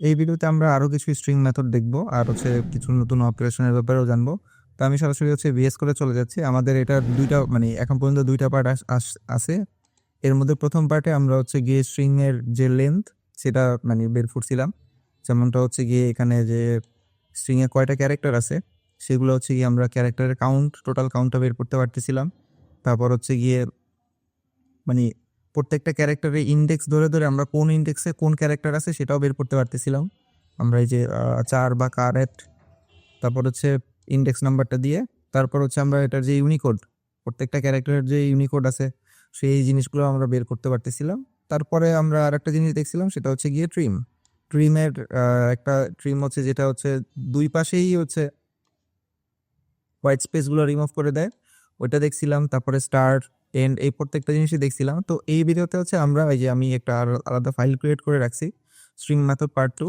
এই ভিডিওতে আমরা আরো কিছু স্ট্রিং মেথড দেখবো আর কিছু নতুন অপারেশনের ব্যাপারেও জানবো। তো আমি সরাসরি ভিএস করে চলে যাচ্ছি। আমাদের এটা দুইটা এখন পর্যন্ত দুইটা পার্ট আছে। এর মধ্যে প্রথম পার্টে আমরা গিয়ে স্ট্রিং এর যে লেন্থ সেটা বের করছিলাম। যেমনটা গিয়ে এখানে যে স্ট্রিং এ কয়টা ক্যারেক্টার আছে সেগুলো গিয়ে আমরা ক্যারেক্টারের টোটাল কাউন্টটা বের করতে পারতেছিলাম। তারপর গিয়ে মানে প্রত্যেকটা ক্যারেক্টারের ইন্ডেক্স ধরে ধরে আমরা কোন ইন্ডেক্সে কোন ক্যারেক্টার আছে সেটাও বের করতে পারতেছিলাম। আমরা এই যে 4 বা কারেক্ট, তারপর ইন্ডেক্স নাম্বারটা দিয়ে, তারপর আমরা এটার যে ইউনিকোড, প্রত্যেকটা ক্যারেক্টারের যে ইউনিকোড আছে সেই জিনিসগুলো আমরা বের করতে পারতেছিলাম। তারপরে আমরা আর একটা জিনিস দেখছিলাম, সেটা গিয়ে ট্রিমের একটা ট্রিম যেটা দুই পাশেই হোয়াইট স্পেসগুলো রিমুভ করে দেয়, ওইটা দেখছিলাম। তারপরে স্টার্ট এন্ড এই প্রত্যেকটা জিনিসই দেখছিলাম। তো এই ভিডিওতে আমরা এই যে আমি একটা আলাদা ফাইল ক্রিয়েট করে রাখছি, স্ট্রিং মেথড পার্ট 2।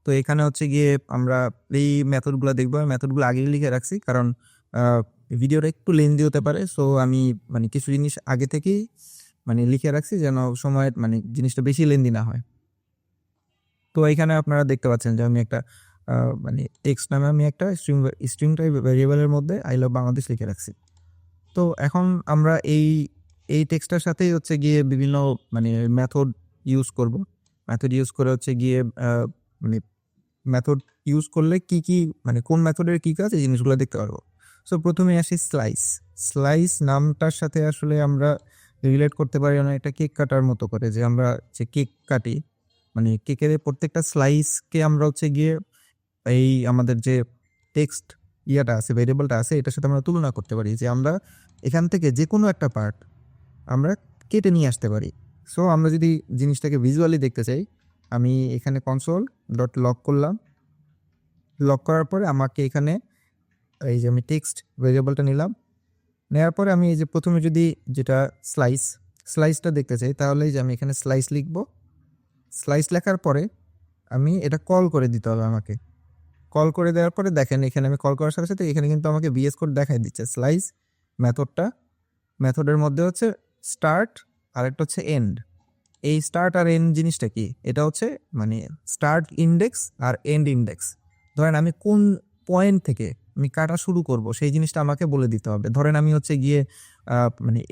তো এখানে গিয়ে আমরা এই মেথডগুলো দেখবো। মেথডগুলো আগেই লিখে রাখছি, কারণ ভিডিওটা একটু লেন্দি হতে পারে। সো আমি কিছু জিনিস আগে থেকেই লিখে রাখছি, যেন সময় জিনিসটা বেশি লেন্দি না হয়। তো এখানে আপনারা দেখতে পাচ্ছেন যে আমি একটা টেক্সট নামে আমি একটা স্ট্রিং টাইপ ভেরিয়েবলের মধ্যে আই লাভ বাংলাদেশ লিখে রাখছি। তো এখন আমরা এই টেক্সটার সাথেই গিয়ে বিভিন্ন মেথড ইউজ করব। মেথড ইউজ করে গিয়ে মেথড ইউজ করলে কি কি কোন মেথডের কি কাজ, এই জিনিসগুলো দেখতে পারবো। সো প্রথমে আসি স্লাইস নামটার সাথে আসলে আমরা রিলেট করতে পারি না, এটা কেক কাটার মতো করে, যে আমরা যে কেক কাটি, কেকের প্রত্যেকটা স্লাইসকে আমরা গিয়ে এই আমাদের যে টেক্সট আছে, ভেরিয়েবলটা আছে, এটার সাথে আমরা তুলনা করতে পারি, যে আমরা এখান থেকে যে কোনো একটা পার্ট আমরা কেটে নিয়ে আসতে পারি। সো আমরা যদি জিনিসটাকে ভিজুয়ালি দেখতে চাই, আমি এখানে কনসোল ডট লক করলাম। লক করার পরে আমাকে এখানে এই যে আমি টেক্সট ভেরিয়েবলটা নিলাম, নেওয়ার পরে আমি এই যে প্রথমে যদি যেটা স্লাইসটা দেখতে চাই, তাহলে যে আমি এখানে স্লাইস লিখবো। স্লাইস লেখার পরে আমি এটা কল করে দিতে হবে আমাকে। কল করে দেওয়ার পরে দেখেন, এখানে আমি কল করার সাথে সাথে এখানে কিন্তু আমাকে ভিএস কোড দেখাই দিচ্ছে। স্লাইস মেথডের মধ্যে স্টার্ট আর একটা এন্ড। এই স্টার্ট আর এন্ড জিনিসটা কি, এটা স্টার্ট ইন্ডেক্স আর এন্ড ইন্ডেক্স। ধরেন আমি কোন পয়েন্ট থেকে আমি কাটা শুরু করব সেই জিনিসটা আমাকে বলে দিতে হবে। ধরেন আমি গিয়ে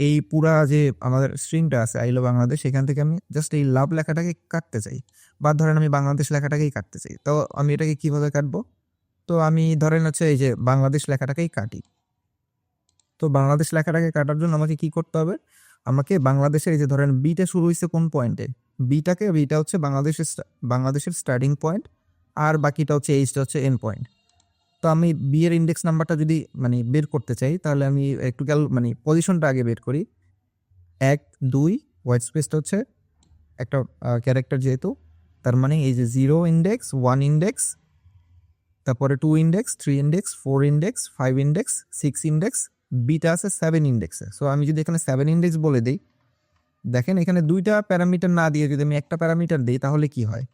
এই পুরা যে আমাদের স্ট্রিংটা আছে আই লাভ বাংলাদেশ, সেখান থেকে আমি জাস্ট এই লাভ লেখাটাকে কাটতে চাই, বা ধরেন আমি বাংলাদেশ লেখাটাকেই কাটতে চাই। তো আমি এটাকে কিভাবে কাটবো? তো আমি ধরেন এই যে বাংলাদেশ লেখাটাকেই কাটি। তো বাংলাদেশ লেখাটাকে কাটার জন্য আমাকে কি করতে হবে? আমাকে বাংলাদেশের এই যে ধরেন বিটা শুরু হয়েছে কোন পয়েন্টে, বিটা বাংলাদেশের স্টার্টিং পয়েন্ট, আর বাকিটা এইচটা এন্ড পয়েন্ট। তো আমি বি এর ইন্ডেক্স নাম্বারটা যদি বের করতে চাই, তাহলে আমি একটু পজিশনটা আগে বের করি। 1 2 হোয়াইট স্পেসটা একটা ক্যারেক্টার, যেহেতু তার এই যে 0 ইন্ডেক্স, 1 ইন্ডেক্স, তারপরে 2 index, 3 index, 4 index, 5 index, 6 index, beta আছে 7 ইন্ডেক্সে। সো আমি যদি এখানে 7 ইন্ডেক্স বলে দিই, দেখেন এখানে দুইটা প্যারামিটার না দিয়ে যদি আমি একটা প্যারামিটার দিই, তাহলে কি হয়?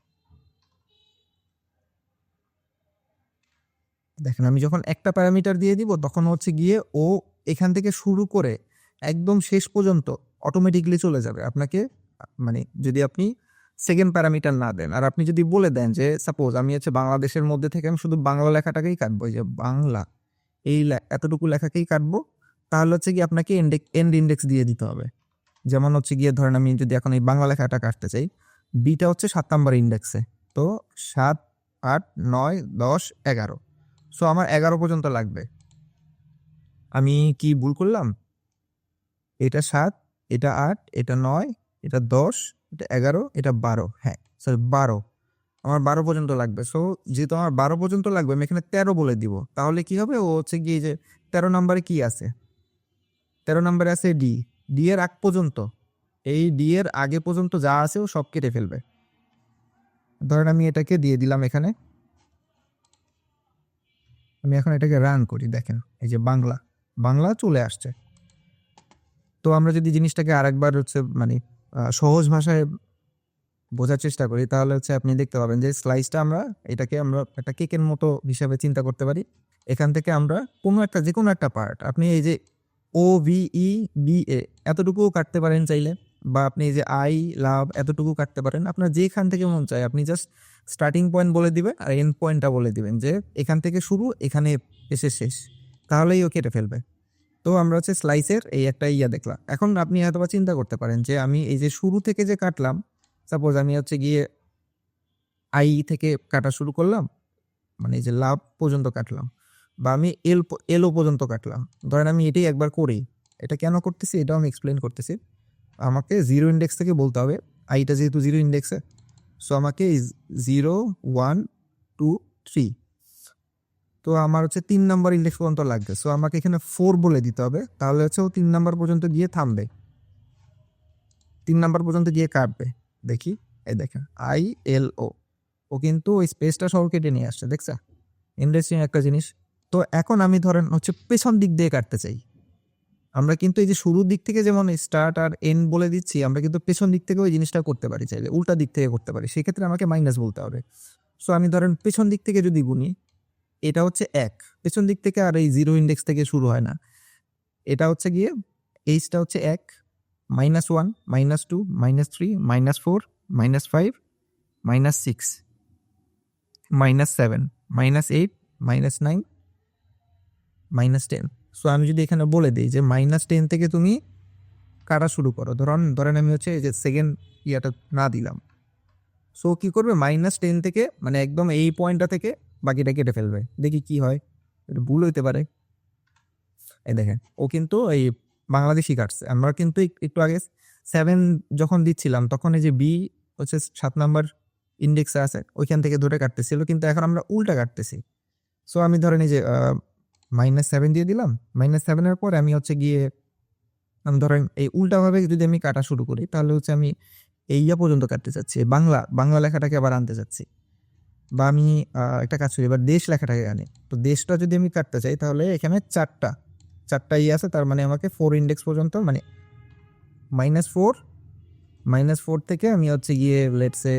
দেখেন আমি যখন একটা প্যারামিটার দিয়ে দিব, তখন গিয়ে ও এখান থেকে শুরু করে একদম শেষ পর্যন্ত অটোমেটিকলি চলে যাবে। আপনাকে যদি আপনি সেকেন্ড প্যারামিটার না দেন, আর আপনি যদি বলে দেন যে সাপোজ আমি বাংলাদেশের মধ্যে থেকে আমি শুধু বাংলা লেখাটাকেই কাটবো, এই যে বাংলা এই এতটুকু লেখাকেই কাটবো, তাহলে কি আপনাকে এন্ড ইন্ডেক্স দিয়ে দিতে হবে। যেমন গিয়ে ধরেন আমি যদি এখন এই বাংলা লেখাটা কাটতে চাই, বিটা 7 নাম্বার ইন্ডেক্সে, তো 7 8 9 10 11। সো আমার 11 পর্যন্ত লাগবে। আমি কি ভুল করলাম? এটা 7, এটা 8, এটা 9, এটা 10, এটা 11, এটা 12। হ্যাঁ, সরি 12। আমার 12 পর্যন্ত লাগবে। সো যেহেতু আমার 12 পর্যন্ত লাগবে, আমি এখানে 13 বলে দিব। তাহলে কি হবে? ও গিয়ে যে 13 নাম্বারে কি আছে? 13 নাম্বারে আছে ডি। ডি এর আগ পর্যন্ত, এই ডি এর আগে পর্যন্ত যা আছে ও সব কেটে ফেলবে। ধরেন আমি এটাকে দিয়ে দিলাম এখানে। আমি এখন এটাকে রান করি, দেখেন এই যে বাংলা চলে আসছে। তো আমরা যদি জিনিসটাকে আরেকবার সহজ ভাষায় বোঝার চেষ্টা করি, তাহলে আপনি দেখতে পাবেন যে স্লাইসটা এটাকে আমরা একটা কেকের মতো হিসাবে চিন্তা করতে পারি। এখান থেকে আমরা যে কোনো একটা পার্ট, আপনি এই যে ও ভি ই বি এ এতটুকুও কাটতে পারেন চাইলে, বা আপনি এই যে আই লাভ এতটুকু কাটতে পারেন, আপনার যেখান থেকে মন চায় আপনি জাস্ট স্টার্টিং পয়েন্ট বলে দিবেন আর এন্ড পয়েন্টটা বলে দিবেন যে এখান থেকে শুরু, এখানে এসে শেষ, তাহলেই ও কেটে ফেলবে। তো আমরা হচ্ছে স্লাইসের এই একটা দেখলাম। এখন আপনি হয়তোবা চিন্তা করতে পারেন যে আমি এই যে শুরু থেকে যে কাটলাম, সাপোজ আমি হচ্ছে গিয়ে আই থেকে কাটা শুরু করলাম, মানে এই যে লাভ পর্যন্ত কাটলাম, বা আমি এলও পর্যন্ত কাটলাম। ধরেন আমি এটাই একবার করি, এটা কেন করতেছি এটাও আমি এক্সপ্লেন করতেছি। আমাকে জিরো ইন্ডেক্স থেকে বলতে হবে, আইটা যেহেতু জিরো ইন্ডেক্সে, সো আমাকে 0 1 2 3, তো আমার হচ্ছে 3 নাম্বার ইন্ডেক্স পর্যন্ত লাগবে। সো আমাকে এখানে 4 বলে দিতে হবে, তাহলে হচ্ছে ও 3 নাম্বার পর্যন্ত গিয়ে থামবে, 3 নাম্বার পর্যন্ত গিয়ে কাটবে। দেখি, এই দেখেন ILO, ও কিন্তু ওই স্পেসটা সহ কেটে নিয়ে আসছে, দেখছা? ইন্টারেস্টিং একটা জিনিস। তো এখন আমি ধরেন হচ্ছে পেছন দিক দিয়ে কাটতে চাই। আমরা কিন্তু এই যে শুরুর দিক থেকে যেমন স্টার্ট আর এন্ড বলে দিচ্ছি, আমরা কিন্তু পেছন দিক থেকে ওই জিনিসটা করতে পারি, চাইলে উল্টা দিক থেকে করতে পারি, সেক্ষেত্রে আমাকে মাইনাস বলতে হবে। সো আমি ধরেন পেছন দিক থেকে যদি গুনি, এটা হচ্ছে 1 পেছন দিক থেকে, আর এই জিরো ইন্ডেক্স থেকে শুরু হয় না। এটা হচ্ছে গিয়ে এইচটা হচ্ছে 1 -1 -2 -3 -4 -5 -6 -7 -8 -9 -10। সো আমি যদি এখানে বলে দিই যে -10 থেকে তুমি কাটা শুরু করো, ধরেন আমি হচ্ছে এই যে সেকেন্ড ইয়াটা না দিলাম, সো কি করবে -10 থেকে মানে একদম এই পয়েন্টটা থেকে বাকিটা কেটে ফেলবে। দেখি কি হয়, এটা ভুল হইতে পারে। এই দেখেন ও কিন্তু এই বাংলাদেশি কাটছে। আমরা কিন্তু একটু আগে 7 যখন দিচ্ছিলাম তখন এই যে বি হচ্ছে 7 নাম্বার ইন্ডেক্সে আছে, ওইখান থেকে ধরে কাটতেছিল, কিন্তু এখন আমরা উল্টা কাটতেছি। সো আমি ধরেন এই যে -7 দিয়ে দিলাম, -7 এর পরে আমি হচ্ছে গিয়ে আমি ধরেন এই উল্টাভাবে যদি আমি কাটা শুরু করি, তাহলে হচ্ছে আমি এই পর্যন্ত কাটতে চাচ্ছি, বাংলা লেখাটাকে আবার আনতে চাচ্ছি। বা আমি একটা কাজ করি, এবার দেশ লেখাটাকে আনি। তো দেশটা যদি আমি কাটতে চাই, তাহলে এখানে চারটা আছে, তার মানে আমাকে 4 ইন্ডেক্স পর্যন্ত, মানে -4 -4 থেকে আমি হচ্ছে গিয়ে লেটসে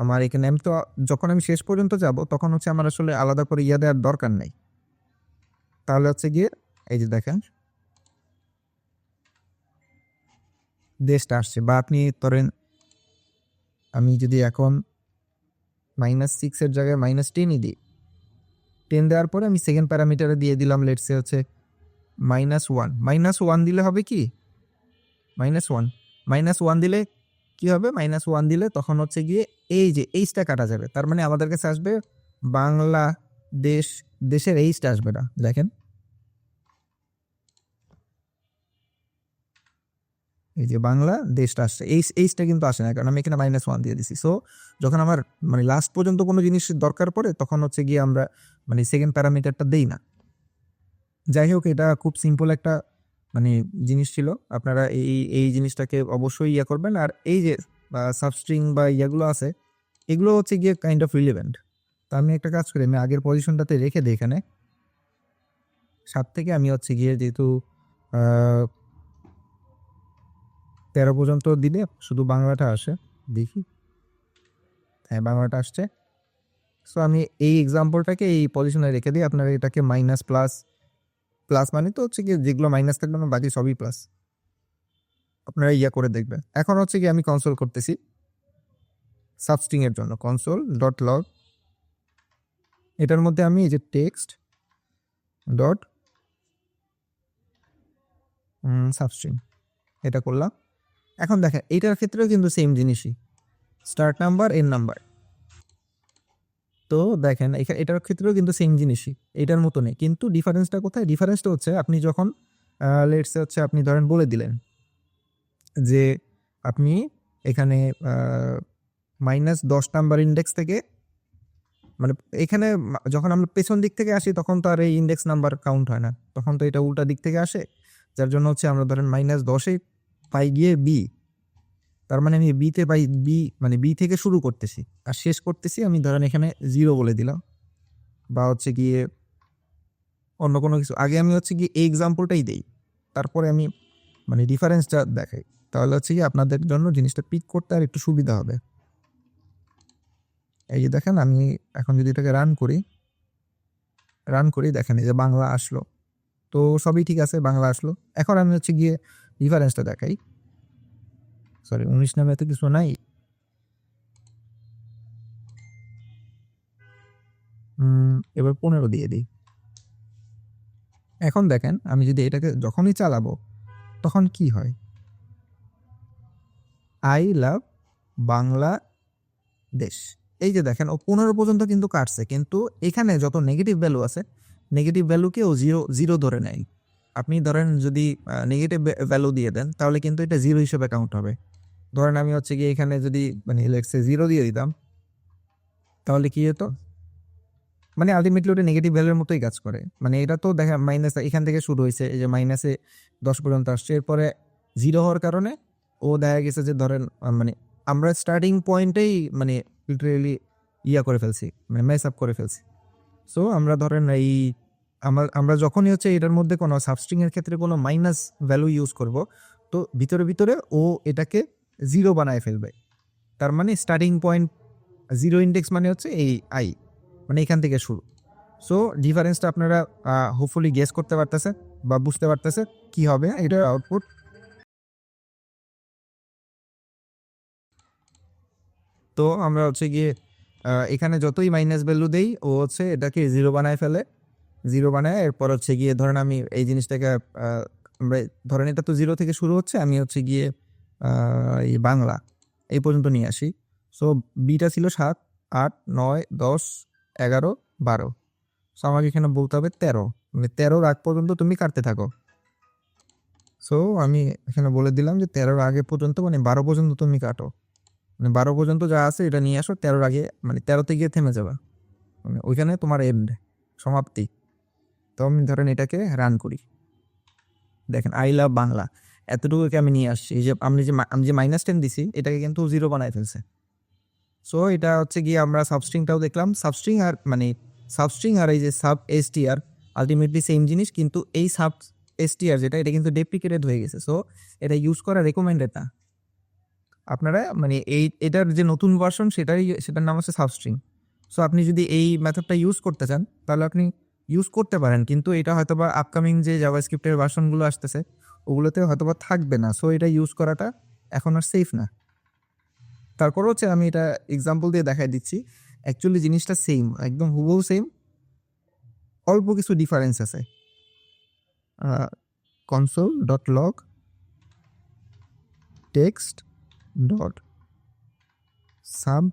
আমার এখানে আমি তো যখন আমি শেষ পর্যন্ত যাব তখন হচ্ছে আমার আসলে আলাদা করে দেওয়ার দরকার নেই। তাহলে হচ্ছে গিয়ে এই যে দেখেন দেশটা আসছে। বা আপনি ধরেন আমি যদি এখন -6 এর জায়গায় -10ই দিই, 10 দেওয়ার পরে আমি সেকেন্ড প্যারামিটারে দিয়ে দিলাম লেটসে হচ্ছে -1 -1 দিলে হবে কি -1 -1 দিলে কি হবে, -1 দিলে তখন হচ্ছে গিয়ে এই যে এইচটা কাটা যাবে, তার মানে আমাদের কাছে আসবে বাংলাদেশ, দেশের এইচটা আসবে না। দেখেন এই যে বাংলা দেশটা আসছে, এইচটা কিন্তু আসে না, কারণ আমি এখানে -1 দিয়ে দিছি। সো যখন আমার মানে লাস্ট পর্যন্ত কোনো জিনিস দরকার পড়ে, তখন হচ্ছে গিয়ে আমরা মানে সেকেন্ড প্যারামিটারটা দেই না। যাই হোক, এটা খুব সিম্পল একটা মানে জিনিস ছিল। আপনারা এই জিনিসটাকে অবশ্যই করবেন। আর এই যে সাবস্ট্রিং বা ইয়াগুলো আছে, এগুলো হচ্ছে গিয়ে কাইন্ড অফ রিলেভেন্ট। তো আমি একটা কাজ করি, আমি আগের পজিশনটাতে রেখে দিই এখানে 7 থেকে আমি হচ্ছে গিয়ে যেহেতু 13 পর্যন্ত দিলে শুধু বাংলাটা আসে, দেখি, হ্যাঁ বাংলাটা আসছে। সো আমি এই এক্সাম্পলটাকে এই পজিশনে রেখে দিই। আপনারা এটাকে মাইনাস প্লাস, প্লাস মানে তো হচ্ছে গিয়ে যেগুলো মাইনাস থাকবে না বাকি সবই প্লাস, আপনারা করে দেখবেন। এখন হচ্ছে কি আমি কনসোল করতেছি সাবস্ট্রিং এর জন্য, কনসোল ডট লগ, এটার মধ্যে আমি এই যে টেক্সট ডট সাবস্ট্রিং এটা করলাম। এখন দেখেন এটার ক্ষেত্রেও কিন্তু সেম জিনিসই, স্টার্ট নাম্বার এন্ড নাম্বার। তো দেখেন এটার ক্ষেত্রেও কিন্তু সেম জিনিসই, এটার মতো নেই, কিন্তু ডিফারেন্সটা কোথায়? ডিফারেন্সটা হচ্ছে আপনি যখন লেটসে হচ্ছে আপনি ধরেন বলে দিলেন যে আপনি এখানে -10 নাম্বার ইন্ডেক্স থেকে, মানে এখানে যখন আমরা পেছন দিক থেকে আসি তখন তো আর এই ইন্ডেক্স নাম্বার কাউন্ট হয় না, তখন তো এটা উল্টা দিক থেকে আসে। যার জন্য হচ্ছে আমরা ধরেন -10-এ পাই গিয়ে বি, তার মানে আমি বিতে পাই বি, মানে বি থেকে শুরু করতেছি আর শেষ করতেছি আমি ধরেন এখানে 0 বলে দিলাম, বা হচ্ছে গিয়ে অন্য কোনো কিছু। আগে আমি হচ্ছে গিয়ে এই এক্সাম্পলটাই দেই, তারপরে আমি মানে ডিফারেন্সটা দেখাই, তাহলে হচ্ছে কি আপনাদের জন্য জিনিসটা পিক করতে আর একটু সুবিধা হবে। এই যে দেখেন আমি এখন যদি এটাকে রান করি দেখেন এই যে বাংলা আসলো, তো সবই ঠিক আছে, বাংলা আসলো। এখন আমি হচ্ছে গিয়ে ডিফারেন্সটা দেখাই। সরি 19 নামে এত কিছু নাই। এবার 15 দিয়ে দিই। এখন দেখেন আমি যদি এটাকে যখনই চালাবো তখন কি হয়? I love Bangladesh. এই যে দেখেন ও 15 পর্যন্ত কিন্তু কাটছে, কিন্তু এখানে যত নেগেটিভ ভ্যালু আছে নেগেটিভ ভ্যালুকে ও জিরো ধরে নেয়। আপনি ধরেন যদি নেগেটিভ ভ্যালু দিয়ে দেন তাহলে কিন্তু এটা জিরো হিসেবে কাউন্ট হবে। ধরেন আমি হচ্ছে গিয়ে এখানে যদি মানে লেটস সে 0 দিয়ে দিতাম তাহলে কি হতো? মানে আলটিমেটলি ওটা নেগেটিভ ভ্যালুর মতোই কাজ করে। মানে এটা তো দেখা মাইনাস এখান থেকে শুরু হয়েছে, এই যে মাইনাসে 10 পর্যন্ত আসছে, এরপরে 0 হওয়ার কারণে ও দেখা গেছে যে ধরেন মানে আমরা স্টার্টিং পয়েন্টেই মানে লিটারেলি করে ফেলছি, মানে মেস আপ করে ফেলছি। সো আমরা ধরেন এই আমরা যখনই হচ্ছে এটার মধ্যে কোনো সাবস্ট্রিং এর ক্ষেত্রে কোনো মাইনাস ভ্যালু ইউজ করব, তো ভিতরে ভিতরে ও এটাকে 0 বানায় ফেলবে। তার মানে স্টার্টিং পয়েন্ট 0 ইন্ডেক্স মানে হচ্ছে এই আই, মানে এখান থেকে শুরু। সো ডিফারেন্সটা আপনারা হোপফুলি গেস করতে পারতেছে বা বুঝতে পারতেছে কি হবে এটা আউটপুট। তো আমরা হচ্ছে গিয়ে এখানে যতই মাইনাস ভ্যালু দেই ও হচ্ছে এটাকে 0 বানায় ফেলে। 0 বানায় এরপর হচ্ছে গিয়ে ধরেন আমি এই জিনিসটাকে আমরা ধরেন এটা তো 0 থেকে শুরু হচ্ছে, আমি হচ্ছে গিয়ে এই বাংলা এই পর্যন্ত নিয়ে আসি। সো বিটা ছিল 7, 8, 9, 10, 11, 12। সো আমাকে এখানে বলতে হবে 13, মানে 13 আগ পর্যন্ত তুমি কাটতে থাকো। সো আমি এখানে বলে দিলাম যে 13 আগে পর্যন্ত মানে 12 পর্যন্ত তুমি কাটো, মানে 12 পর্যন্ত যা আছে এটা নিয়ে আসো, 13 আগে মানে 13তে গিয়ে থেমে যাবা, মানে ওইখানে তোমার এন্ড, সমাপ্তি। তো আমি ধরেন এটাকে রান করি, দেখেন আই লাভ বাংলা এতটুকুকে আমি নিয়ে আসছি। এই যে আমি যে -10 দিছি এটাকে কিন্তু 0 বানায় ফেলছে। সো এটা হচ্ছে গিয়ে আমরা সাবস্ট্রিংটাও দেখলাম, সাবস্ট্রিং আর মানে সাবস্ট্রিং আর এই যে সাব এসটিআর আলটিমেটলি সেম জিনিস, কিন্তু এই সাব এসটিআর যেটা এটা কিন্তু ডেপ্রিকেটেড হয়ে গেছে। সো এটা ইউজ করা রেকমেন্ডেড না। আপনারা মানে এটার যে নতুন ভার্সন সেটার নাম হচ্ছে সাবস্ট্রিং। সো আপনি যদি এই মেথডটা ইউজ করতে চান তাহলে আপনি ইউজ করতে পারেন, কিন্তু এটা হয়তোবা আপকামিং যে জাভাস্ক্রিপ্টের ভার্সনগুলো আসতেছে ওগুলোতে হয়তোবা থাকবে না। সো এটা ইউজ করাটা এখন আর সেফ না। তারপর হচ্ছে আমি এটা এক্সাম্পল দিয়ে দেখাই দিচ্ছি, অ্যাকচুয়ালি জিনিসটা সেম, একদম হুবহু সেম, অল্প কিছু ডিফারেন্স আছে। console.log টেক্সট ডট সাব,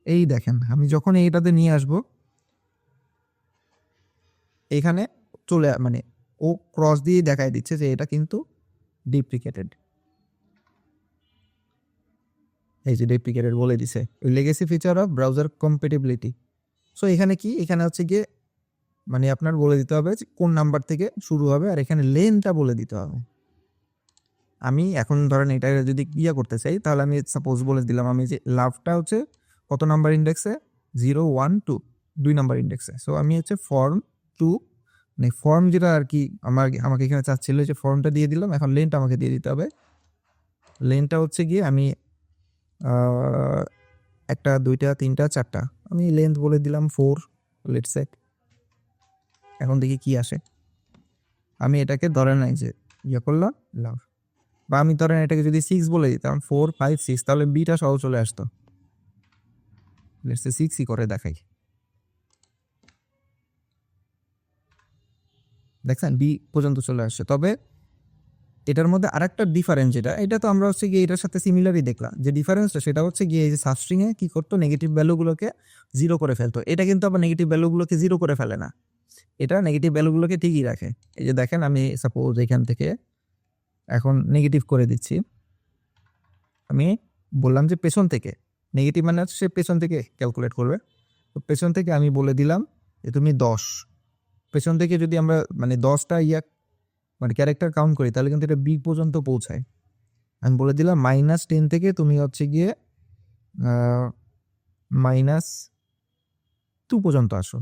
এই দেখেন আমি যখন এইটাতে নিয়ে আসবো এখানে চলে মানে ও ক্রস দিয়ে দেখাই দিচ্ছে যে এটা কিন্তু ডিপ্রিকেটেড। এই যে ডিপ্রিকেটেড বলে দিছে, ওই legacy feature of browser compatibility. So এখানে কি, এখানে হচ্ছে গিয়ে মানে আপনার বলে দিতে হবে যে কোন নাম্বার থেকে শুরু হবে, আর এখানে লেনটা বলে দিতে হবে। আমি এখন ধরেন এটা যদি করতে চাই তাহলে আমি সাপোজ বলে দিলাম আমি যে লাভটা হচ্ছে কত নাম্বার ইন্ডেক্সে, 0, 1, 2, 2 নাম্বার ইন্ডেক্সে। সো আমি হচ্ছে ফর্ম 2 মানে ফর্ম যেটা আর কি আমাকে এখানে চাচ্ছিল যে ফর্মটা দিয়ে দিলাম, এখন লেনটা আমাকে দিয়ে দিতে হবে। লেনটা হচ্ছে গিয়ে আমি 1, 2, 3, 4টা আমি লেন্থ বলে দিলাম 4 লেটস সে। এখন দেখি কি আসে। আমি এটাকে ধরে নাই যে করলাম লাভ, বা আমি ধরেন এটাকে যদি 6 বলে দিতাম 4, 5, 6 তাহলে বিটা সহ চলে আসতো। লেটস সে 6ই করে দেখাই, দেখছেন বি পর্যন্ত চলে আসছে। তবে এটার মধ্যে আরেকটা ডিফারেন্স যেটা, এটা তো আমরা হচ্ছে গিয়ে এটার সাথে সিমিলারই দেখলাম, যে ডিফারেন্সটা সেটা হচ্ছে গিয়ে এই যে সাবস্ট্রিংয়ে কি করতো, নেগেটিভ ভ্যালুগুলোকে 0 করে ফেলতো। এটা কিন্তু আবার নেগেটিভ ভ্যালুগুলোকে 0 করে ফেলে না, এটা নেগেটিভ ভ্যালুগুলোকে ঠিকই রাখে। এই যে দেখেন আমি সাপোজ এখান থেকে এখন নেগেটিভ করে দিচ্ছি, আমি বললাম যে পেছন থেকে নেগেটিভ মানে হচ্ছে সে পেছন থেকে ক্যালকুলেট করবে। তো পেছন থেকে আমি বলে দিলাম যে তুমি 10, পেছন থেকে যদি আমরা মানে 10টা মানে ক্যারেক্টার কাউন্ট করি তাহলে কিন্তু এটা বি পর্যন্ত পৌঁছায়। আমি বলে দিলাম -10 থেকে তুমি হচ্ছে গিয়ে -2 পর্যন্ত আসো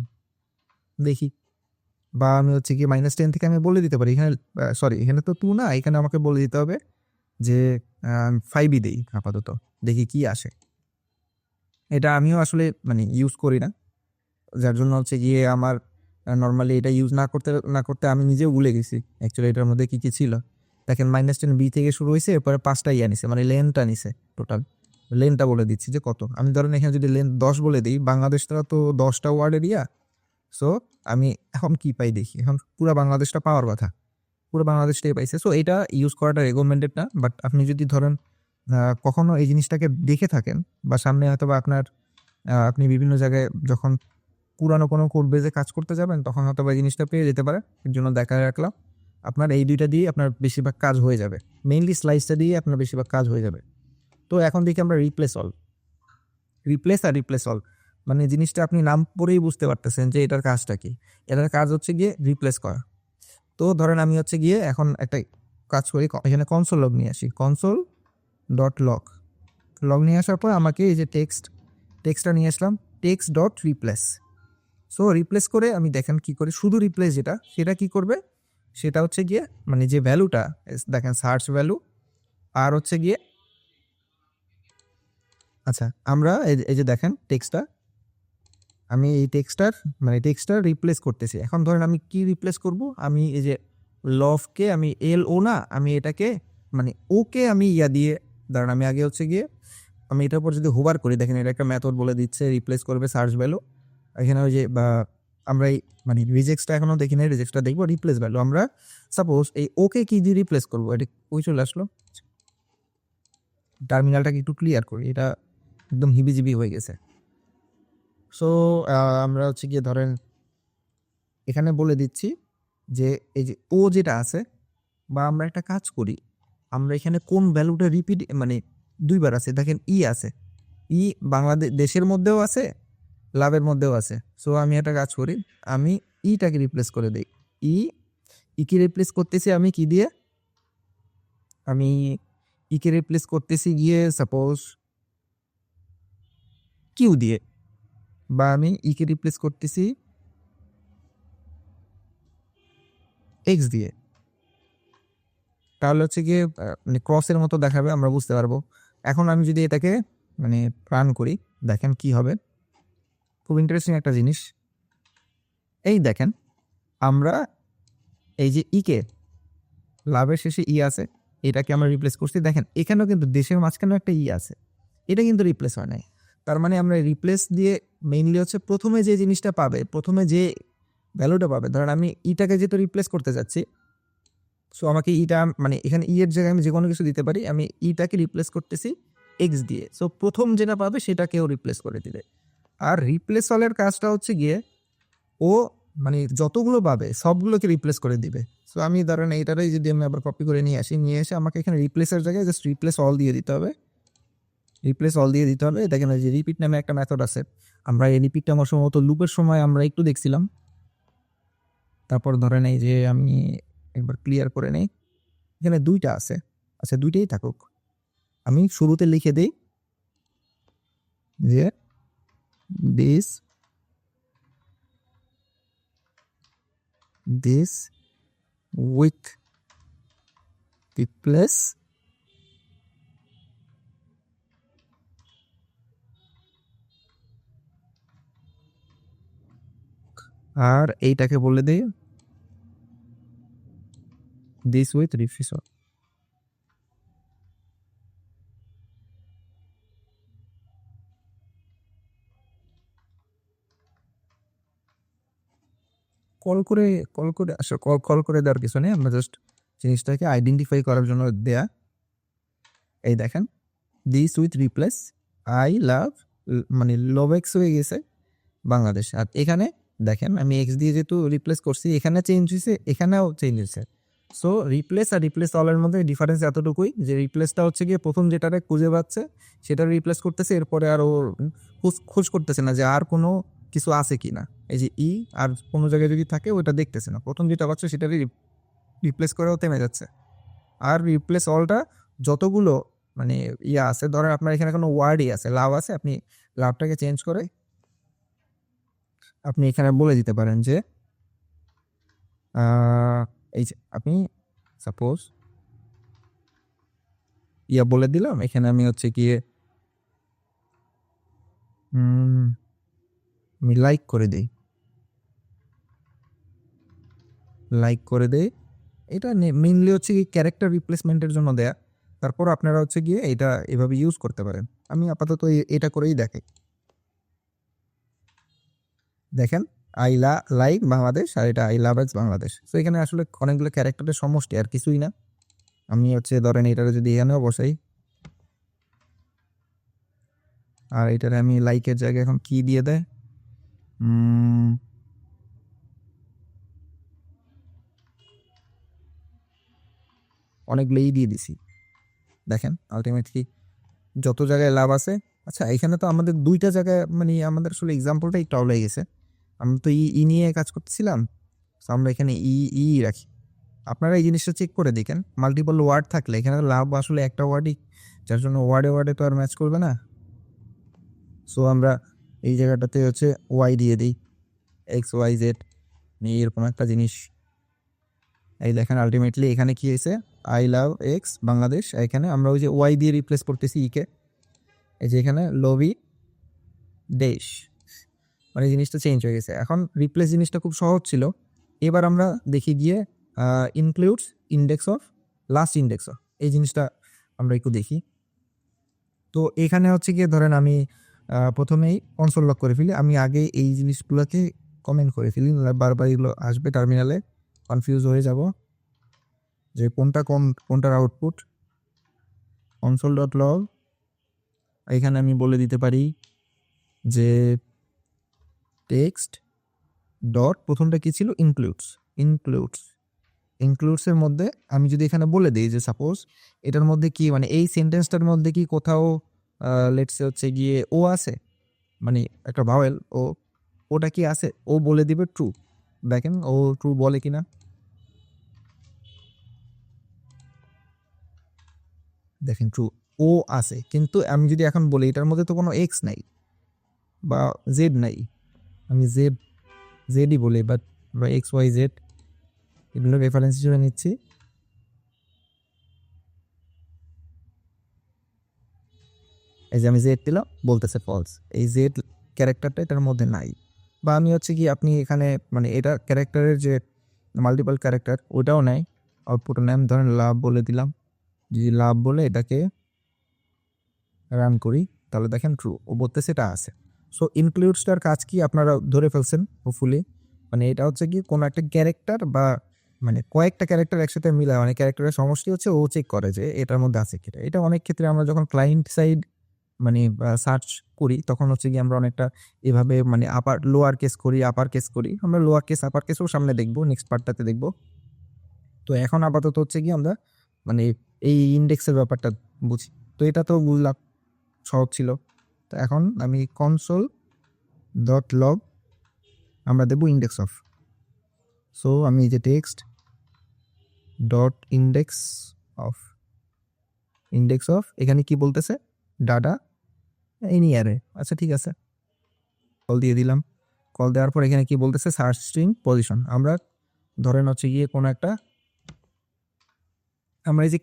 দেখি, বা আমি হচ্ছে গিয়ে -10 থেকে আমি বলে দিতে পারি এখানে, সরি এখানে তো 2 না, এখানে আমাকে বলে দিতে হবে যে 5ই দেই আপাতত, দেখি কি আসে। এটা আমিও আসলে মানে ইউজ করি না, যার জন্য হচ্ছে গিয়ে আমার নর্মালি এটা ইউজ না করতে আমি নিজেও ভুলে গেছি অ্যাকচুয়ালি এটার মধ্যে কী কী ছিল। দেখেন -10 বি থেকে শুরু হয়েছে, এরপরে 5টা ইয়া নিছে, মানে লেনটা নিছে টোটাল। লেনটা বলে দিচ্ছি যে কত। আমি ধরেন এখানে যদি লেন 10 বলে দিই, বাংলাদেশটা তো 10টা ওয়ার্ডের ইয়া। সো আমি এখন কি পাই দেখি, এখন পুরো বাংলাদেশটা পাওয়ার কথা, পুরো বাংলাদেশটাই পাইছে। সো এটা ইউজ করাটা রেকমেন্ডেড না, বাট আপনি যদি ধরেন কখনো এই জিনিসটাকে দেখে থাকেন বা সামনে হয়তো বা আপনার আপনি বিভিন্ন জায়গায় যখন পুরানো কোনো কোড বেজে কাজ করতে যাবেন তখন হয়তো বা এই জিনিসটা পেয়ে যেতে পারে, এর জন্য দেখা রাখলাম। আপনার এই দুইটা দিয়ে আপনার বেশিরভাগ কাজ হয়ে যাবে, মেইনলি স্লাইসটা দিয়ে আপনার বেশিরভাগ কাজ হয়ে যাবে। তো এখন দেখি আমরা রিপ্লেস অল, রিপ্লেস অল মানে জিনিসটা আপনি নাম পড়েই বুঝতে পারতেছেন যে এটার কাজটা কি। এটার কাজ হচ্ছে গিয়ে রিপ্লেস করা। তো ধরেন আমি হচ্ছে গিয়ে এখন একটা কাজ করি, এখানে কনসোল লগ নিয়ে আসি, কনসোল ডট লগ। লগ নিয়ে আসার পর আমাকে এই যে টেক্সটটা নিয়ে আসলাম, text dot replace. So replace করে আমি দেখেন কি করে, শুধু রিপ্লেস যেটা সেটা কি করবে, সেটা হচ্ছে গিয়ে মানে যে ভ্যালুটা দেখেন সার্চ ভ্যালু, আর হচ্ছে গিয়ে আচ্ছা আমরা এই যে দেখেন টেক্সটটা, আমি এই টেক্সটটা রিপ্লেস করতেছি। এখন ধরেন আমি কি রিপ্লেস করব, আমি এই যে লভকে আমি এল ও না, আমি এটাকে মানে ওকে আমি ইয়া দিয়ে, ধরেন আমি আগে হচ্ছে গিয়ে আমি এটার উপর যদি হোভার করি, দেখেন এটা একটা মেথড বলে দিচ্ছে রিপ্লেস করবে সার্চ ভ্যালু। এখানে ওই যে বা আমরা এই মানে রিজেক্টসটা এখনো দেখি না, রিজেক্টসটা দেখবো, রিপ্লেস ভ্যালু আমরা সাপোজ এই ওকে কি দিয়ে রিপ্লেস করবো, এটা ওই চলে আসলো। টার্মিনালটাকে একটু ক্লিয়ার করি, এটা একদম হিবিজিবি হয়ে গেছে। সো আমরা হচ্ছে গিয়ে ধরেন এখানে বলে দিচ্ছি যে এই যে ও যেটা আছে, বা আমরা একটা কাজ করি, আমরা এখানে কোন ভ্যালুটা রিপিট মানে দুইবার আছে, দেখেন ই আছে, ই বাংলাদেশ দেশের মধ্যেও আছে, লাভের মধ্যেও আছে। সো আমি একটা কাজ করি, আমি ইটাকে রিপ্লেস করে দিই, ইকে রিপ্লেস করতেছি আমি কি দিয়ে, আমি ইকে রিপ্লেস করতেছি গিয়ে সাপোজ কিউ দিয়ে, বা আমি ইকে রিপ্লেস করতেছি এক্স দিয়ে। তাহলে হচ্ছে গিয়ে মানে ক্রসের মতো দেখাবে, আমরা বুঝতে পারবো। এখন আমি যদি এটাকে মানে রান করি, দেখেন কি হবে, খুব ইন্টারেস্টিং একটা জিনিস। এই দেখেন আমরা এই যে ইকে লাভের শেষে ই আছে, এটাকে আমরা রিপ্লেস করছি, দেখেন এখানেও কিন্তু দেশের মাঝখানেও একটা ই আছে, এটা কিন্তু রিপ্লেস হয় নাই। তার মানে আমরা রিপ্লেস দিয়ে মেইনলি হচ্ছে প্রথমে যে জিনিসটা পাবে, প্রথমে যে ভ্যালুটা পাবে, ধরেন আমি ইটাকে যেহেতু রিপ্লেস করতে যাচ্ছি, সো আমাকে ইটা মানে এখানে ই এর জায়গায় আমি যে কোনো কিছু দিতে পারি, আমি ইটাকে রিপ্লেস করতেছি এক্স দিয়ে। সো প্রথম যেটা পাবে সেটাকেও রিপ্লেস করে দিবে। আর রিপ্লেস অলের কাজটা হচ্ছে গিয়ে ও মানে যতগুলো পাবে সবগুলোকে রিপ্লেস করে দিবে। সো আমি ধরেন এইটারই যদি আমি আবার কপি করে নিয়ে আসি, নিয়ে এসে আমাকে এখানে রিপ্লেসের জায়গায় জাস্ট রিপ্লেস অল দিয়ে দিতে হবে, দেখেন এই যে রিপিট নামে একটা মেথড আছে, আমরা এই রিপিটটা আমার সম্ভবত লুপের সময় আমরা একটু দেখছিলাম। তারপর ধরেন এই যে আমি একবার ক্লিয়ার করে নেই, এখানে দুইটা আছে, আচ্ছা দুইটাই থাকুক, আমি শুরুতে লিখে দিই যে দিস উইথ রিপ্লেস আর এইটাকে বলে দিই দিস উইথ রিফ্রেশ। আসলে কল করে দেওয়ার কিছু নেই, আমরা জাস্ট জিনিসটাকে আইডেন্টিফাই করার জন্য দেয়া। এই দেখেন this with replace I love, মানে লভ এক্স হয়ে গেছে বাংলাদেশ। আর এখানে দেখেন আমি এক্স দিয়ে যেহেতু রিপ্লেস করছি, এখানে চেঞ্জ হয়েছে, এখানেও চেঞ্জ হয়েছে। সো রিপ্লেস আর রিপ্লেস অলের মধ্যে ডিফারেন্স এতটুকুই যে রিপ্লেসটা হচ্ছে গিয়ে প্রথম যেটারে খুঁজে পাচ্ছে সেটা রিপ্লেস করতেছে, এরপরে আর ও খোঁজ করতেছে না যে আর কোনো কিছু আছে কি না। এই যে ই আর কোনো জায়গায় যদি থাকে ওটা দেখতেছে না, প্রথম যেটা পাচ্ছে সেটারই রিপ্লেস করেও থেমে যাচ্ছে। আর রিপ্লেস অলটা যতগুলো মানে ইয়া আছে, ধরেন আপনার এখানে কোনো ওয়ার্ডই আছে, লাভ আছে, আপনি লাভটাকে চেঞ্জ করে আপনি এখানে বলে দিতে পারেন যে এই যে আমি সাপোজ ইয়া বলে দিলাম, এখানে আমি হচ্ছে গিয়ে আমি লাইক করে দিই এটা মেইনলি হচ্ছে কি ক্যারেক্টার রিপ্লেসমেন্টের জন্য দেয়া। তারপর আপনারা হচ্ছে গিয়ে এটা এভাবে ইউজ করতে পারেন। আমি আপাতত এটা করেই দেখাই। দেখেন লাইক বাংলাদেশ আর এটা I love x Bangladesh. So এখানে আসলে অনেকগুলো ক্যারেক্টারের সমষ্টি আর কিছুই না। আমি হচ্ছে ধরেন এটারে যদি এখানেও বসাই আর এটারে আমি লাইকের জায়গায় এখন কি দিয়ে দেয় অনেকগুলো দিয়ে দিছি। দেখেন আলটিমেটলি যত জায়গায় লাভ আছে। আচ্ছা এখানে তো আমাদের দুইটা জায়গায় মানে আমাদের আসলে এক্সাম্পলটা একটু আউট হয়ে গেছে। আমরা তো ই নিয়ে কাজ করতেছিলাম, তো আমরা এখানে রাখি। আপনারা এই জিনিসটা চেক করে দেখেন, মাল্টিপল ওয়ার্ড থাকলে এখানে লাভ আসলে একটা ওয়ার্ডই, যার জন্য ওয়ার্ডে তো আর ম্যাচ করবে না। সো আমরা এই জায়গাটাতে হচ্ছে ওয়াই দিয়ে দিই, এক্স ওয়াই জেড এরকম একটা জিনিস। এই দেখেন আলটিমেটলি এখানে কি হয়েছে, আই লাভ এক্স বাংলাদেশ। এখানে আমরা ওই যে ওয়াই দিয়ে রিপ্লেস করতেছি ইকে, এই যে এখানে লবি দেশ, মানে জিনিসটা চেঞ্জ হয়ে গেছে। এখন রিপ্লেস জিনিসটা খুব সহজ ছিল। এবার আমরা দেখি গিয়ে includes index of last index of, এই জিনিসটা আমরা একটু দেখি। তো এখানে হচ্ছে গিয়ে ধরেন আমি প্রথমেই কনসোল লক করে ফেলি। আমি আগে এই জিনিসগুলোকে কমেন্ট করে ফেলি, বারবার এগুলো আসবে টার্মিনালে, কনফিউজ হয়ে যাব যে কোনটার আউটপুট। কনসোল ডট লগ, এখানে আমি বলে দিতে পারি যে টেক্সট ডট প্রথমটা কি ছিল, ইনক্লুডসের মধ্যে আমি যদি এখানে বলে দিই যে সাপোজ এটার মধ্যে কি মানে এই সেন্টেন্সটার মধ্যে কি কোথাও লেটসে হচ্ছে গিয়ে ও আছে, মানে একটা ভাওয়েল ওটা কি আছে, ও বলে দিবে ট্রু। দেখেন ও ট্রু বলে কিনা। দেখেন ট্রু, ও আছে। কিন্তু আমি যদি এখন বলি এটার মধ্যে তো কোনো এক্স নাই বা জেড নাই, আমি জেডই বলি বা এক্স ওয়াই জেড এগুলো রেফারেন্স হিসেবে নিচ্ছি। এই যে আমি জেড দিলাম, বলতেছে ফলস, এই জেড ক্যারেক্টারটা এটার মধ্যে নাই। বা আমি হচ্ছে কি আপনি এখানে মানে এটা ক্যারেক্টারের যে মাল্টিপল ক্যারেক্টার ওটাও নাই, আউটপুটের নাম ধরেন লাভ বলে দিলাম। যদি লাভ বলে এটাকে রান করি তাহলে দেখেন ট্রু, ও বলতেছে এটা আছে। সো ইনক্লুডসটার কাজ কি আপনারা ধরে ফেলছেন হোপফুলি। মানে এটা হচ্ছে কি কোনো একটা ক্যারেক্টার বা মানে কয়েকটা ক্যারেক্টার একসাথে মিলায়, মানে ক্যারেক্টারের সমষ্টি হচ্ছে ও চেক করে যে এটার মধ্যে আছে কিনা। এটা অনেক ক্ষেত্রে আমরা যখন ক্লায়েন্ট সাইড মানে সার্চ করি তখন হচ্ছে কি আমরা অনেকটা এভাবে মানে লোয়ার কেস করি, আপার কেস করি। আমরা লোয়ার কেস আপার কেসও সামনে দেখবো, নেক্সট পার্টটাতে দেখবো। তো এখন আপাতত হচ্ছে কি আমরা মানে এই ইন্ডেক্সের ব্যাপারটা বুঝি। তো এটা তো বুঝলাম, সহজ ছিল। তো এখন আমি কনসোল ডট লগ আমরা দেবো ইন্ডেক্স অফ। সো আমি যে টেক্সট ডট ইন্ডেক্স অফ এখানে কি বলতেছে, ডাটা এনিয়ারে। আচ্ছা ঠিক আছে, কল দিয়ে দিলাম। কল দেওয়ার পর এখানে কি বলতেছে, সার্চ স্ট্রিং পজিশন। আমরা ধরেন হচ্ছে গিয়ে কোনো একটা আমরা এই যে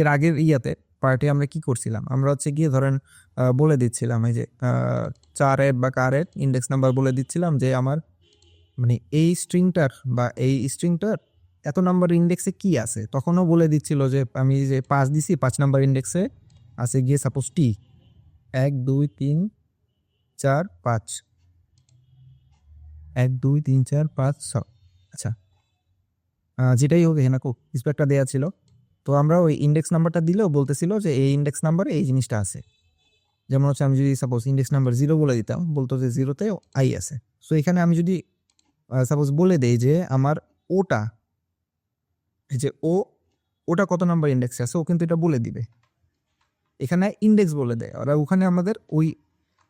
এর আগের পার্টে আমরা কি করছিলাম, আমরা হচ্ছে গিয়ে ধরেন বলে দিচ্ছিলাম এই যে চারের বা কারের ইন্ডেক্স নাম্বার বলে দিচ্ছিলাম যে আমার মানে এই স্ট্রিংটার এত নাম্বার ইন্ডেক্সে কি আছে। তখনও বলে দিচ্ছিল যে আমি যে 5 দিছি, 5 নাম্বার ইন্ডেক্সে আছে গিয়ে সাপোজ টি 1 2 3 4 5 1 2 3 4 5 6। আচ্ছা যেটাই হোক এখানে কিছু একটা দেওয়া ছিল। তো আমরা ওই ইন্ডেক্স নাম্বারটা দিলেও বলতেছিল যে এই ইন্ডেক্স নাম্বারে এই জিনিসটা আছে। যেমন হচ্ছে আমি যদি সাপোজ ইন্ডেক্স নাম্বার 0 বলে দিতাম, বলতো যে 0-তে আই আছে। সো এখানে আমি যদি সাপোজ বলে দেই যে আমার ওটা এই যে ওটা কত নাম্বার ইন্ডেক্সে আছে, ও কিন্তু এটা বলে দিবে। এখানে ইন্ডেক্স বলে দেয় ওরা, ওখানে আমাদের ওই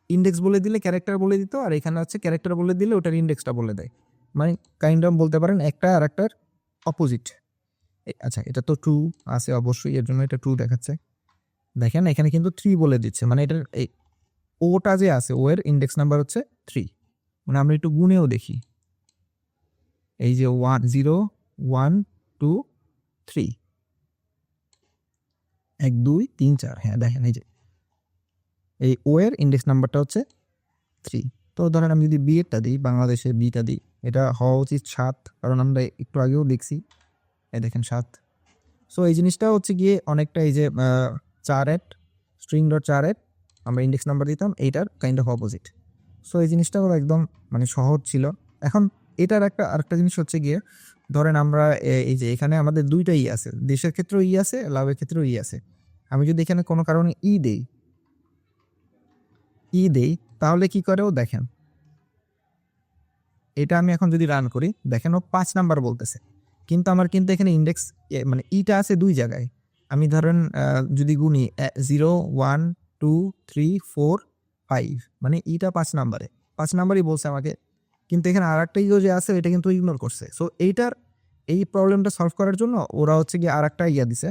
ইন্ডেক্স বলে দিলে ক্যারেক্টার বলে দিত, আর এখানে হচ্ছে ক্যারেক্টার বলে দিলে ওটার ইন্ডেক্সটা বলে দেয়। মানে কাইন্ড অফ বলতে পারেন একটা আর একটার অপোজিট। আচ্ছা এটা তো ট্রু আছে অবশ্যই, এর জন্য এটা ট্রু দেখাচ্ছে। দেখেন এখানে কিন্তু 3 বলে দিচ্ছে, মানে এটার এই ওটা যে আছে ও এর ইন্ডেক্স নাম্বার হচ্ছে 3। মানে আমরা একটু গুনেও দেখি, এই যে 1 0 1 2 3 1 2 3 4, হ্যাঁ দেখেন এই যে এই ও এর ইন্ডেক্স নাম্বারটা হচ্ছে 3। তো ধরেন আমি যদি বি এরটা দিই, বাংলাদেশের বিটা দিই, এটা হওয়া উচিত 7, কারণ আমরা একটু আগেও দেখছি এই দেখেন 7। সো এই জিনিসটা হচ্ছে গিয়ে অনেকটা এই যে 4 স্ট্রিং ডট 4 আমরা ইন্ডেক্স নাম্বার দিতাম, এইটার কাইন্ড অফ অপোজিট। সো এই জিনিসটা হলো একদম মানে সহজ ছিল। এখন এটার আরেকটা জিনিস হচ্ছে গিয়ে ধরেন আমরা এই যে এখানে আমাদের দুইটাই আছে, দেশের ক্ষেত্রেও আছে, লাভের ক্ষেত্রেও আছে। আমি যদি এখানে কোনো কারণে দেই তাহলে কি করেও দেখেন, এটা আমি এখন যদি রান করি দেখেন ও 5 নাম্বার বলতেছে, কিন্তু আমার কিন্তু এখানে ইন্ডেক্স মানে ইটা আছে 2 জায়গায়। আমি ধরেন যদি গুনি 0 1 2 3 4 5 মানে ইটা 5 নাম্বারে, 5 নাম্বারই বলছে আমাকে, কিন্তু এখানে আরেকটা ইও যে আছে এটা কিন্তু ইগনোর করছে। সো এই প্রবলেমটা সলভ করার জন্য ওরা হচ্ছে গিয়ে আরেকটা দিছে,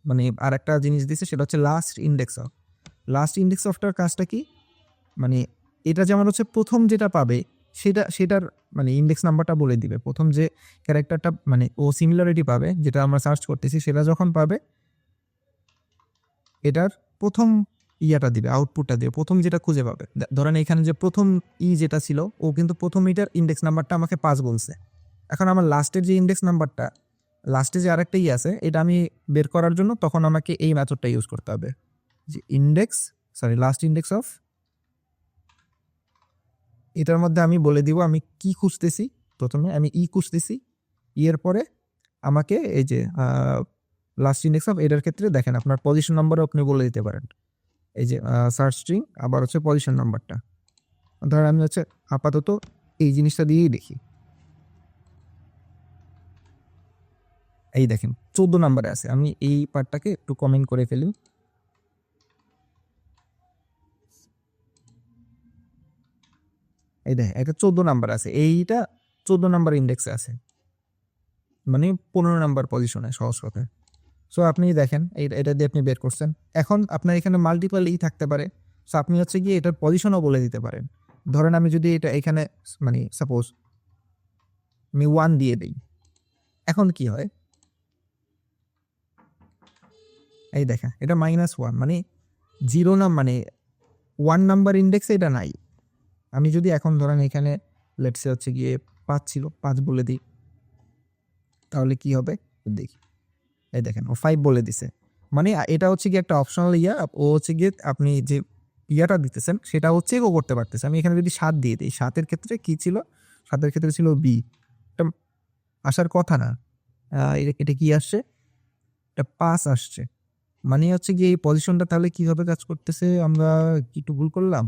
মানে আরেকটা জিনিস দিছে, সেটা হচ্ছে লাস্ট ইন্ডেক্স অফটার কাজটা কি, মানে এটা যেমন হচ্ছে প্রথম যেটা পাবে সেটার মানে ইন্ডেক্স নাম্বারটা বলে দিবে। প্রথম যে ক্যারেক্টারটা মানে ও সিমিলারিটি পাবে যেটা আমরা সার্চ করতেছি, সেটা যখন পাবে এটার প্রথম দিবে, আউটপুটটা দিবে, প্রথম যেটা খুঁজে পাবে। ধরেন এখানে যে প্রথম যেটা ছিল ও কিন্তু প্রথম এটার ইন্ডেক্স নাম্বারটা আমাকে 5 বলছে। এখন আমার লাস্টের যে ইন্ডেক্স নাম্বারটা, লাস্টে যে আরেকটা আছে এটা আমি বের করার জন্য তখন আমাকে এই মেথডটা ইউজ করতে হবে, যে লাস্ট ইন্ডেক্স অফ, এটার মধ্যে আমি বলে দিব আমি কি খুঁজতেছি। প্রথমে আমি খুঁজতেছি, এর পরে আমাকে এই যে লাস্ট ইন্ডেক্স অফ এটার ক্ষেত্রে দেখেন আপনার পজিশন নাম্বারও আপনি বলে দিতে পারেন। এই যে সার্চ স্ট্রিং আবার হচ্ছে পজিশন নাম্বারটা, ধর আমি হচ্ছে আপাতত এই জিনিসটা দিয়েই দেখি। এই দেখেন 14 নাম্বারে আছে, আমি এই পার্টটাকে একটু কমেন্ট করে ফেলি। এই দেখেন একটা 14 নাম্বার আছে, এইটা 14 নাম্বার ইন্ডেক্সে আছে, মানে 15 নাম্বার পজিশনে সহজ কথা। সো আপনি দেখেন এটা দিয়ে আপনি বের করছেন। এখন আপনার এখানে মাল্টিপল থাকতে পারে, সো আপনি হচ্ছে গিয়ে এটার পজিশনও বলে দিতে পারেন। ধরেন আমি যদি এটা এখানে মানে সাপোজ আমি 1 দিয়ে দিই, এখন কি হয়, এই দেখেন এটা -1 মানে 0 মানে 1 নাম্বার ইন্ডেক্সে এটা নাই। আমি যদি এখন ধরেন এখানে লেটসে হচ্ছে গিয়ে 5 ছিল, 5 বলে দিই, তাহলে কি হবে দেখি। এই দেখেন ও 5 বলে দিছে, মানে এটা হচ্ছে গিয়ে একটা অপশনাল ও হচ্ছে গিয়ে আপনি যে দিতেছেন সেটা হচ্ছে ও করতে পারতেছে। আমি এখানে যদি 7 দিয়ে দিই, 7-এর ক্ষেত্রে কি ছিল, 7-এর ক্ষেত্রে ছিল বি, এটা আসার কথা না, এটা কি আসছে, এটা 5 আসছে, মানে হচ্ছে গিয়ে এই পজিশনটা তাহলে কিভাবে কাজ করতেছে, আমরা কি একটু ভুল করলাম,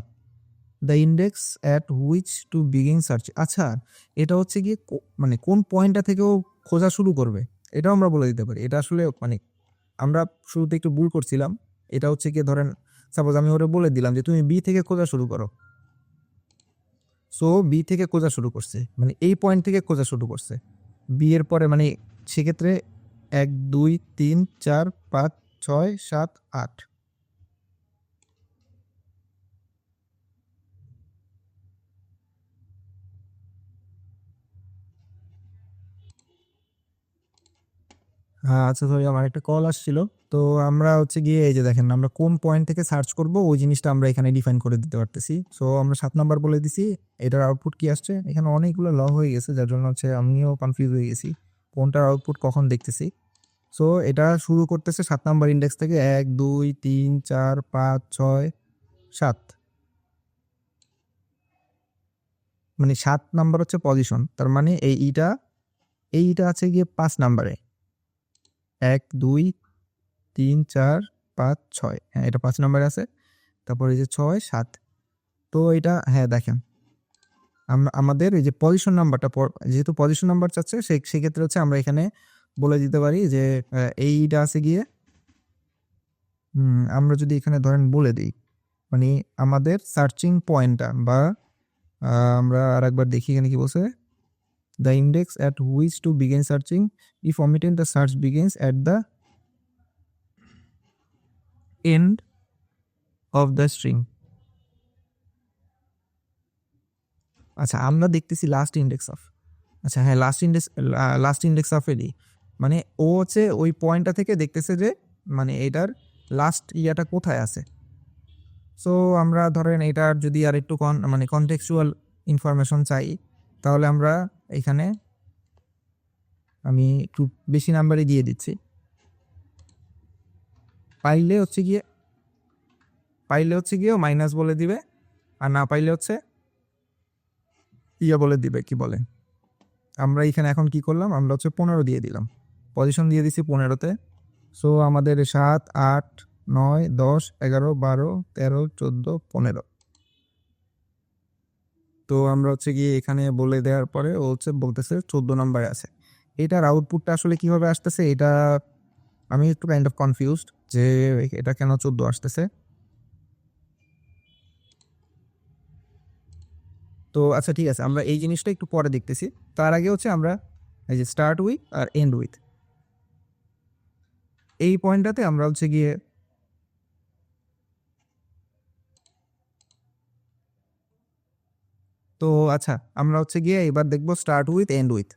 the index at which to begin search. আচ্ছা, এটা হচ্ছে গিয়ে মানে কোন পয়েন্টটা থেকেও খোঁজা শুরু করবে এটাও আমরা বলে দিতে পারি। এটা আসলে মানে আমরা শুরুতে একটু ভুল করছিলাম। এটা হচ্ছে গিয়ে ধরেন সাপোজ আমি ওরে বলে দিলাম যে তুমি বি থেকে খোঁজা শুরু করো, সো বি থেকে খোঁজা শুরু করছে, মানে এই পয়েন্ট থেকে খোঁজা শুরু করছে বি এর পরে, মানে সেক্ষেত্রে 1 2 3 4 5 6 7 8। হ্যাঁ আচ্ছা, সরি আমার একটা কল আসছিল। তো আমরা হচ্ছে গিয়ে এই যে দেখেন আমরা কোন পয়েন্ট থেকে সার্চ করব ওই জিনিসটা আমরা এখানে ডিফাইন করে দিতে পারতেছি। সো আমরা 7 নাম্বার বলে দিছি, এটার আউটপুট কি আসছে, এখানে অনেকগুলো ল হয়ে গেছে যার জন্য হচ্ছে আমিও কনফিউজ হয়ে গেছি কোনটার আউটপুট কখন দেখতেছি। সো এটা শুরু করতেছে 7 নাম্বার ইন্ডেক্স থেকে, 1 2 3 4 5 6 7, মানে 7 নাম্বার হচ্ছে পজিশন, তার মানে এইটা আছে গিয়ে 5 নাম্বারে, 1 2 3 4 5 6, হ্যাঁ এটা 5 নাম্বারে আছে। তারপরে এই যে 6 7, তো এটা হ্যাঁ দেখেন আমরা আমাদের এই যে পজিশন নাম্বারটা, যেহেতু পজিশন নাম্বার চাচ্ছে সেক্ষেত্রে হচ্ছে আমরা এখানে বলে দিতে পারি যে এইটা আছে গিয়ে আমরা যদি এখানে ধরেন বলে দিই মানে আমাদের সার্চিং পয়েন্টটা, বা আমরা আর একবার দেখি এখানে কি বলছে, the index at which to begin searching if omitted the search begins at the end of the string. আচ্ছা আমরা দেখতেছি লাস্ট ইন্ডেক্স অফ, আচ্ছা হ্যাঁ লাস্ট ইন্ডেক্স অফেরই, মানে ও হচ্ছে ওই পয়েন্টটা থেকে দেখতেছে যে মানে এটার লাস্ট কোথায় আছে। সো আমরা ধরেন এটার যদি আর একটু মানে কনটেক্সচুয়াল ইনফরমেশন চাই, তাহলে আমরা এখানে আমি একটু বেশি নাম্বারই দিয়ে দিচ্ছি। পাইলে হচ্ছে গিয়ে মাইনাস বলে দিবে, আর না পাইলে হচ্ছে বলে দিবে, কি বলে। আমরা এখানে এখন কি করলাম, আমরা হচ্ছে 15 দিয়ে দিলাম, পজিশন দিয়ে দিছি 15-তে। সো আমাদের 7, 8, 9, 10, 11, 12, 13, 14, 15। তো আমরা হচ্ছে গিয়ে এখানে বলে দেওয়ার পরে ও হচ্ছে বলতেছে 14 নম্বরে আছে। এটার আউটপুটটা আসলে কিভাবে আসতেছে, এটা আমি একটু কাইন্ড অফ কনফিউজড যে এটা কেন 14 আসতেছে। তো আচ্ছা ঠিক আছে, আমরা এই জিনিসটা একটু পরে দেখতেছি। তার আগে হচ্ছে আমরা এই যে স্টার্ট উইথ আর এন্ড উইথ, এই পয়েন্টটাতে আমরা হচ্ছে গিয়ে তো আচ্ছা আমরা হচ্ছে গিয়ে এবার দেখবো start with end with.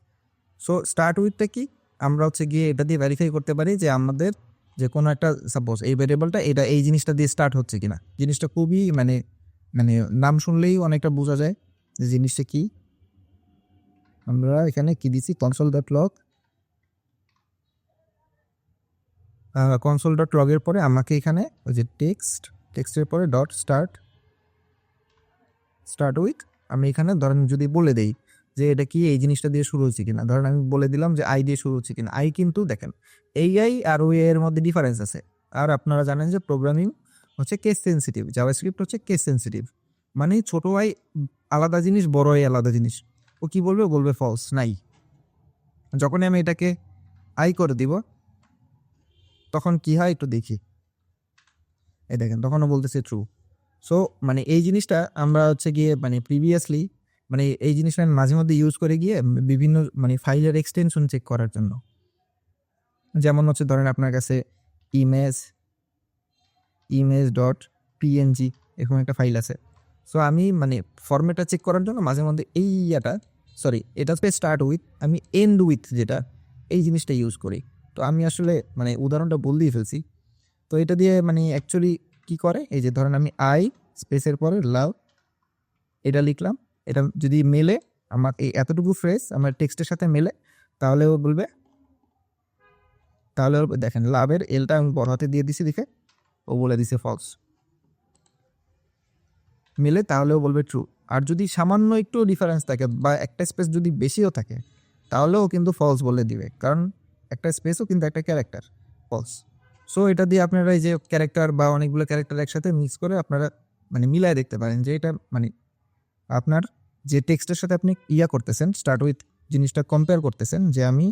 So start উইথটা কি, আমরা হচ্ছে গিয়ে এটা দিয়ে ভেরিফাই করতে পারি যে আমাদের যে কোনো একটা সাপোজ এই ভেরিয়েবলটা এটা এই জিনিসটা দিয়ে স্টার্ট হচ্ছে কিনা। জিনিসটা খুবই মানে মানে নাম শুনলেই অনেকটা বোঝা যায় যে জিনিসটা কি। আমরা এখানে কি দিছি, console.log এর পরে আমাকে এখানে ওই যে টেক্সটের পরে ডট স্টার্ট উইথ, আমি এখানে ধরেন যদি বলে দেই যে এটা কি এই জিনিসটা দিয়ে শুরু হচ্ছে কিনা, ধরেন আমি বলে দিলাম যে আই দিয়ে শুরু হচ্ছে কিনা। আই কিন্তু দেখেন এই আই আর ওই এর মধ্যে ডিফারেন্স আছে। আর আপনারা জানেন যে প্রোগ্রামিং হচ্ছে কেস সেন্সিটিভ, জাভাস্ক্রিপ্ট হচ্ছে কেস সেন্সিটিভ, মানে ছোট আই আলাদা জিনিস, বড় আই আলাদা জিনিস। ও কি বলবে, বলবে ফলস নাই। যখনই আমি এটাকে আই করে দিব তখন কি হয় একটু দেখি, এই দেখেন তখনও বলতেছে ট্রু। সো মানে এই জিনিসটা আমরা হচ্ছে গিয়ে মানে প্রিভিয়াসলি মানে এই জিনিসটা আমি মাঝে মধ্যে ইউজ করে গিয়ে বিভিন্ন মানে ফাইলের এক্সটেনশন চেক করার জন্য। যেমন হচ্ছে ধরেন আপনার কাছে image.png এরকম একটা ফাইল আছে। সো আমি মানে ফরম্যাটটা চেক করার জন্য মাঝে মধ্যে এটা হচ্ছে স্টার্ট উইথ, আমি এন্ড উইথ যেটা এই জিনিসটা ইউজ করি। তো আমি আসলে মানে উদাহরণটা বলতেই ফেলছি। তো এটা দিয়ে মানে অ্যাকচুয়ালি কি করে, এই যে ধরেন আমি আই স্পেসের পরে লাভ এটা লিখলাম, এটা যদি মেলে আমার এই এতটুকু ফ্রেজ আমার টেক্সটের সাথে মেলে তাহলে ও বলবে, দেখেন লাভের এলটা আমি বড় হাতে দিয়ে দিছি দেখে ও বলে দিছে ফলস। মিলে তাহলেও বলবে ট্রু। আর যদি সামান্য একটু ডিফারেন্স থাকে বা একটা স্পেস যদি বেশিও থাকে তাহলেও কিন্তু ফলস বলে দিবে, কারণ একটা স্পেসও কিন্তু একটা ক্যারেক্টার, ফলস। সো এটা দিয়ে আপনারা এই যে ক্যারেক্টার বা অনেকগুলো ক্যারেক্টার একসাথে মিক্স করে আপনারা মানে মিলায় দেখতে পারেন যে এটা মানে আপনার যে টেক্সটের সাথে আপনি করতেছেন, স্টার্ট উইথ জিনিসটা কম্পেয়ার করতেছেন যে আমি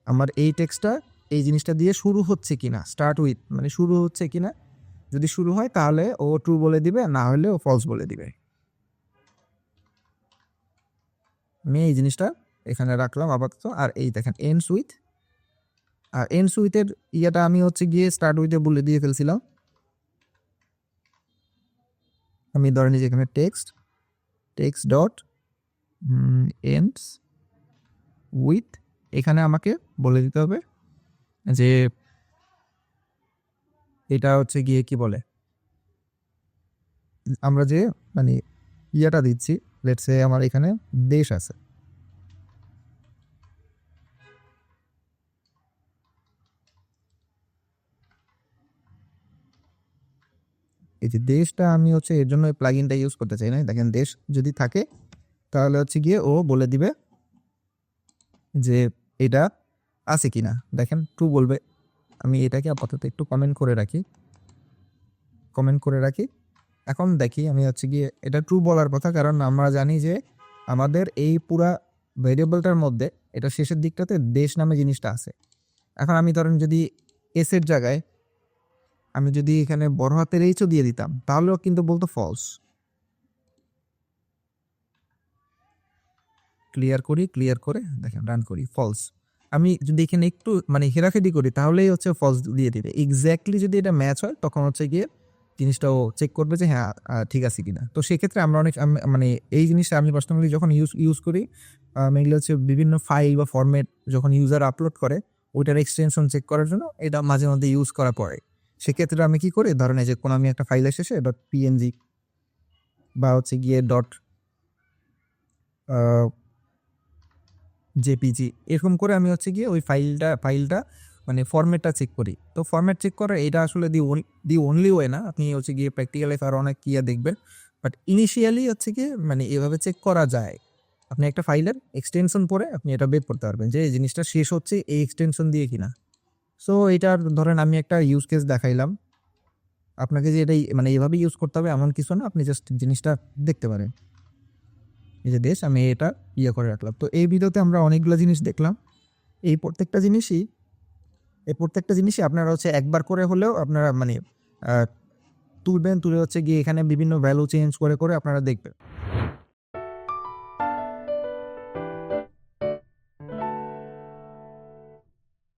আমার এই টেক্সটটা এই জিনিসটা দিয়ে শুরু হচ্ছে কিনা, স্টার্ট উইথ মানে শুরু হচ্ছে কিনা। যদি শুরু হয় তাহলে ও ট্রু বলে দিবে, না হলে ও ফলস বলে দিবে। আমি এই জিনিসটা এখানে রাখলাম আপাতত। আর এই দেখেন এন্ডস উইথ, আর এন্ডস উইথের আমি হচ্ছে গিয়ে স্টার্ট উইথে বলে দিয়ে ফেলছিলাম। আমি ধরেন যে এখানে টেক্সট ডট এন্ডস উইথ, এখানে আমাকে বলে দিতে হবে যে এটা হচ্ছে গিয়ে কি বলে, আমরা যে মানে দিচ্ছি, লেটস সে আমার এখানে দেশ আছে, এই যে দেশটা আমি হচ্ছে এর জন্য প্লাগইনটা ইউজ করতে চাই না। দেখেন দেশ যদি থাকে তাহলে হচ্ছে গিয়ে ও বলে দিবে যে এটা আছে কিনা। দেখেন ট্রু বলবে। আমি এটাকে আপাতত একটু কমেন্ট করে রাখি। এখন দেখি আমি হচ্ছে গিয়ে এটা ট্রু বলার কথা, কারণ আমরা জানি যে আমাদের এই পুরা ভেরিয়েবলটার মধ্যে এটা শেষের দিকটাতে দেশ নামে জিনিসটা আছে। এখন আমি ধরেন যদি এর জায়গায় আমি যদি এখানে বড় হাতের এইচও দিয়ে দিতাম তাহলেও কিন্তু বলতো ফলস। ক্লিয়ার করে দেখেন রান করি, ফলস। আমি যদি এখানে একটু মানে হেরাফেরি করি তাহলেই হচ্ছে ফলস দিয়ে দিবে। এক্স্যাক্টলি যদি এটা ম্যাচ হয় তখন হচ্ছে গিয়ে জিনিসটাও চেক করবে যে হ্যাঁ ঠিক আছে কিনা। তো সেক্ষেত্রে আমরা মানে এই জিনিসটা আমি পার্সোনালি যখন ইউজ করি মেইনলি হচ্ছে বিভিন্ন ফাইল বা ফরম্যাট যখন ইউজার আপলোড করে ওইটার এক্সটেনশন চেক করার জন্য এটা মাঝে মধ্যে ইউজ করা পড়ে। সেক্ষেত্রে আমি কি করি, ধরেন যে কোনো আমি একটা ফাইল এসেছে .png বা হচ্ছে গিয়ে জেপিজি এরকম করে আমি হচ্ছে গিয়ে ওই ফাইলটা মানে ফরম্যাটটা চেক করি। তো ফরম্যাট চেক করা এটা আসলে দি অনলি ওয়ে না, আপনি হচ্ছে গিয়ে প্র্যাকটিক্যাল লাইফ আরও অনেক ইয়ে দেখবেন, বাট ইনিশিয়ালি হচ্ছে গিয়ে মানে এভাবে চেক করা যায়। আপনি একটা ফাইলের এক্সটেনশন পরে আপনি এটা বের করতে পারবেন যে এই জিনিসটা শেষ হচ্ছে এই এক্সটেনশন দিয়ে কিনা। সো এটার ধরেন আমি একটা ইউজ কেস দেখাইলাম আপনাকে, যে এটাই মানে এভাবে ইউজ করতে হবে এমন কিছু না, আপনি জাস্ট জিনিসটা দেখতে পারেন। এই যে আমি এটা ইয়ে করে রাখলাম। তো এই ভিডিওতে আমরা অনেকগুলো জিনিস দেখলাম। এই প্রত্যেকটা জিনিসই আপনারা হচ্ছে একবার করে হলেও আপনারা মানে তুলে হচ্ছে গিয়ে এখানে বিভিন্ন ভ্যালু চেঞ্জ করে আপনারা দেখবেন।